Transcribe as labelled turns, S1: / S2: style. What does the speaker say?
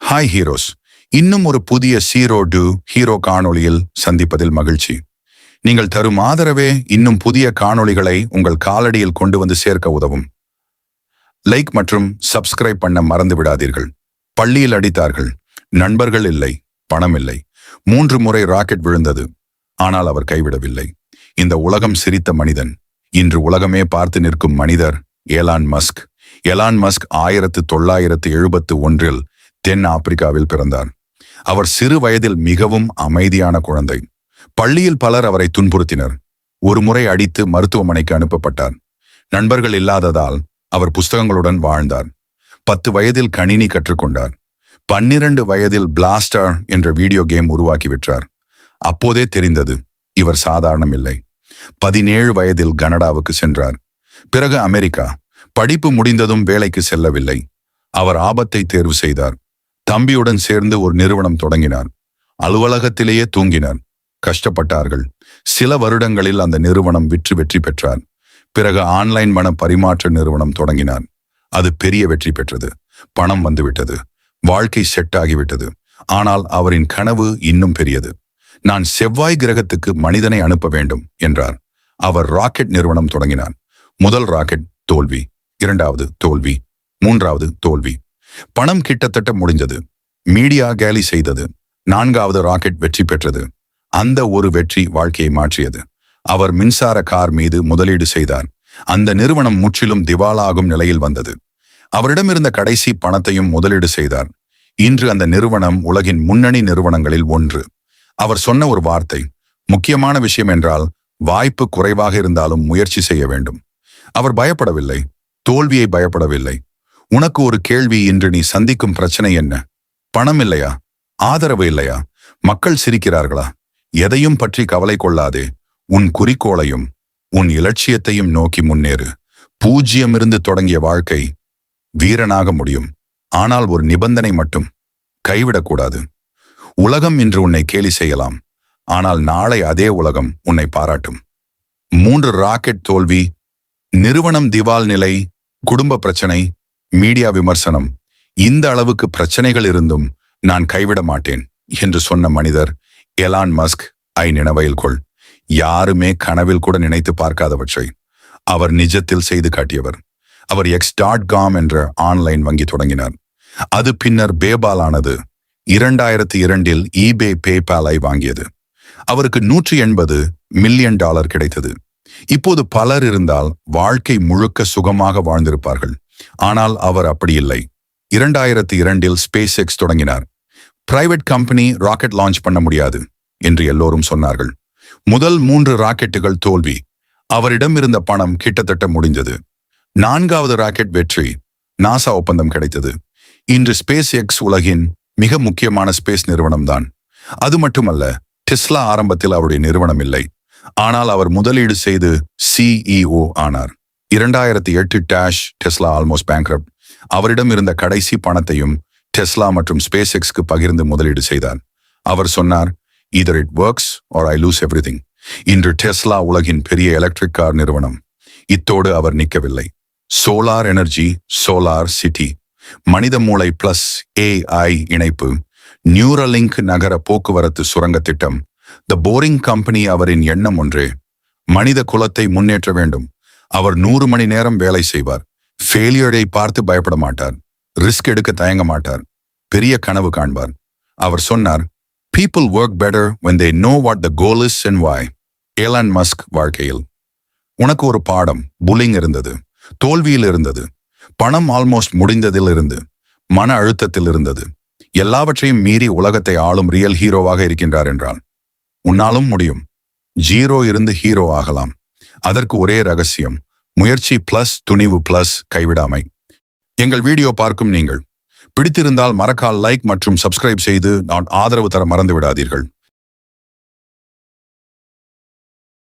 S1: Hi heroes, இன்னும் ஒரு புதிய ஜீரோ டு ஹீரோ காணொளியில் சந்திப்பதில் மகிழ்ச்சி. நீங்கள் தரும் ஆதரவே இன்னும் புதிய காணொளிகளை உங்கள் காலடியில் கொண்டு வந்து சேர்க்க உதவும். லைக் மற்றும் சப்ஸ்கிரைப் பண்ண மறந்து விடாதீர்கள். பள்ளியில் அடித்தார்கள், நண்பர்கள் இல்லை, பணம் இல்லை. 3 முறை ராக்கெட் விழுந்தது, ஆனால் அவர் கைவிடவில்லை. இந்த உலகம் சிரித்த மனிதன், இன்று உலகமே பார்த்து நிற்கும் மனிதர் எலான் மஸ்க். எலான் மஸ்க் 1971 தென் ஆப்பிரிக்காவில் பிறந்தார். அவர் சிறு வயதில் மிகவும் அமைதியான குழந்தை. பள்ளியில் பலர் அவரை துன்புறுத்தினர். ஒரு முறை அடித்து மருத்துவமனைக்கு அனுப்பப்பட்டார். நண்பர்கள் இல்லாததால் அவர் புஸ்தகங்களுடன் வாழ்ந்தார். 10 வயதில் கணினி கற்றுக்கொண்டார். 12 வயதில் பிளாஸ்டர் என்ற வீடியோ கேம் உருவாக்கி விட்டார். அப்போதே தெரிந்தது, இவர் சாதாரணம் இல்லை. 17 வயதில் கனடாவுக்கு சென்றார். பிறகு அமெரிக்கா. படிப்பு முடிந்ததும் வேலைக்கு செல்லவில்லை. அவர் ஆபத்தை தேர்வு செய்தார். தம்பியுடன் சேர்ந்து ஒரு நிறுவனம் தொடங்கினார். அலுவலகத்திலேயே தூங்கினார். கஷ்டப்பட்டார்கள். சில வருடங்களில் அந்த நிறுவனம் வெற்றி பெற்றார். பிறகு ஆன்லைன் பண பரிமாற்ற நிறுவனம் தொடங்கினார். அது பெரிய வெற்றி பெற்றது. பணம் வந்துவிட்டது. வாழ்க்கை செட் ஆகிவிட்டது. ஆனால் அவரின் கனவு இன்னும் பெரியது. நான் செவ்வாய் கிரகத்துக்கு மனிதனை அனுப்ப வேண்டும் என்றார். அவர் ராக்கெட் நிறுவனம் தொடங்கினார். முதல் ராக்கெட் தோல்வி, 2வது தோல்வி, 3வது தோல்வி. பணம் கிட்டத்தட்ட முடிந்தது. மீடியா கேலி செய்தது. 4வது ராக்கெட் வெற்றி பெற்றது. அந்த ஒரு வெற்றி வாழ்க்கையை மாற்றியது. அவர் மின்சார கார் மீது முதலீடு செய்தார். அந்த நிறுவனம் முற்றிலும் திவாலாகும் நிலையில் வந்தது. அவரிடமிருந்த கடைசி பணத்தையும் முதலீடு செய்தார். இன்று அந்த நிறுவனம் உலகின் முன்னணி நிறுவனங்களில் ஒன்று. அவர் சொன்ன ஒரு வார்த்தை, முக்கியமான விஷயம் என்றால் வாய்ப்பு குறைவாக இருந்தாலும் முயற்சி செய்ய வேண்டும். அவர் பயப்படவில்லை, தோல்வியை பயப்படவில்லை. உனக்கு ஒரு கேள்வி, இன்று நீ சந்திக்கும் பிரச்சனை என்ன? பணம் இல்லையா? ஆதரவு இல்லையா? மக்கள் சிரிக்கிறார்களா? எதையும் பற்றி கவலை கொள்ளாதே. உன் குறிக்கோளையும் உன் இலட்சியத்தையும் நோக்கி முன்னேறு. 0 தொடங்கிய வாழ்க்கை வீரனாக முடியும். ஆனால் ஒரு நிபந்தனை மட்டும், கைவிடக்கூடாது. உலகம் இன்று உன்னை கேலி செய்யலாம், ஆனால் நாளை அதே உலகம் உன்னை பாராட்டும். 3 ராக்கெட் தோல்வி, நிறுவனம் திவால் நிலை, குடும்ப பிரச்சனை, மீடியா விமர்சனம். இந்த அளவுக்கு பிரச்சனைகள் இருந்தும் நான் கைவிட மாட்டேன் என்று சொன்ன மனிதர் எலான் மஸ்க். நினைவில் கொள், யாருமே கனவில் கூட நினைத்து பார்க்காதவற்றை அவர் நிஜத்தில் செய்து காட்டியவர். அவர் X.com என்ற ஆன்லைன் வங்கி தொடங்கினார். அது பின்னர் பேபால் ஆனது. 2002 eBay பேபாலை வாங்கியது. அவருக்கு $180 மில்லியன் கிடைத்தது. இப்போது பலர் இருந்தால் வாழ்க்கை முழுக்க சுகமாக வாழ்ந்திருப்பார்கள். ஆனால் அவர் அப்படி இல்லை. 2002 SpaceX தொடங்கினார். பிரைவேட் கம்பெனி ராக்கெட் லான்ச் பண்ண முடியாது என்று எல்லோரும் சொன்னார்கள். முதல் 3 ராக்கெட்டுகள் தோல்வி. அவரிடம் இருந்த பணம் கிட்டத்தட்ட முடிந்தது. 4வது ராக்கெட் வெற்றி. நாசா ஒப்பந்தம் கிடைத்தது. இன்று SpaceX உலகின் மிக முக்கியமான ஸ்பேஸ் நிறுவனம்தான். அது மட்டுமல்ல, டெஸ்லா ஆரம்பத்தில் அவருடைய நிறுவனம் இல்லை. ஆனால் அவர் முதலீடு செய்து CEO ஆனார். 2008 டெஸ்லா ஆல்மோஸ்ட் பேங்க்ரப்ட். அவரிடம் இருந்த கடைசி பணத்தையும் டெஸ்லா மற்றும் SpaceXக்கு பகிர்ந்து முதலீடு செய்தார். அவர் சொன்னார், either it works or I lose everything. இன்று டெஸ்லா உலகின் பெரிய எலக்ட்ரிக் கார் நிறுவனம். இத்தோடு அவர் நிற்கவில்லை. சோலார் எனர்ஜி, சோலார் சிட்டி, மனித மூளை பிளஸ் AI இணைப்பு, நியூரலிங்க் நகர போக்குவரத்து சுரங்க திட்டம். த போரிங் கம்பெனி. அவரின் எண்ணம் ஒன்றே, மனித குலத்தை முன்னேற்ற வேண்டும். அவர் 100 மணி நேரம் வேலை செய்வார். ஃபெயிலியரை பார்த்து பயப்பட மாட்டார். ரிஸ்க் எடுக்க தயங்க மாட்டார். பெரிய கனவு காண்பார். அவர் சொன்னார், people work better when they know what the goal is and why. Elon Musk வாழ்க்கையில் உனக்கு ஒரு பாடம். புல்லிங் இருந்தது, தோல்வியில் இருந்தது, பணம் ஆல்மோஸ்ட் முடிந்ததில் இருந்து, மன அழுத்தத்தில் இருந்தது. எல்லாவற்றையும் மீறி உலகத்தை ஆளும் ரியல் ஹீரோவாக இருக்கின்றார் என்றால் உன்னாலும் முடியும். 0 இருந்து ஹீரோ ஆகலாம். அதற்கு ஒரே ரகசியம், முயற்சி பிளஸ் துணிவு பிளஸ் கைவிடாமை. எங்கள் வீடியோ பார்க்கும் நீங்கள் பிடித்திருந்தால் மறக்கால் லைக் மற்றும் சப்ஸ்கிரைப் செய்து ஆதரவு தர மறந்து விடாதீர்கள்.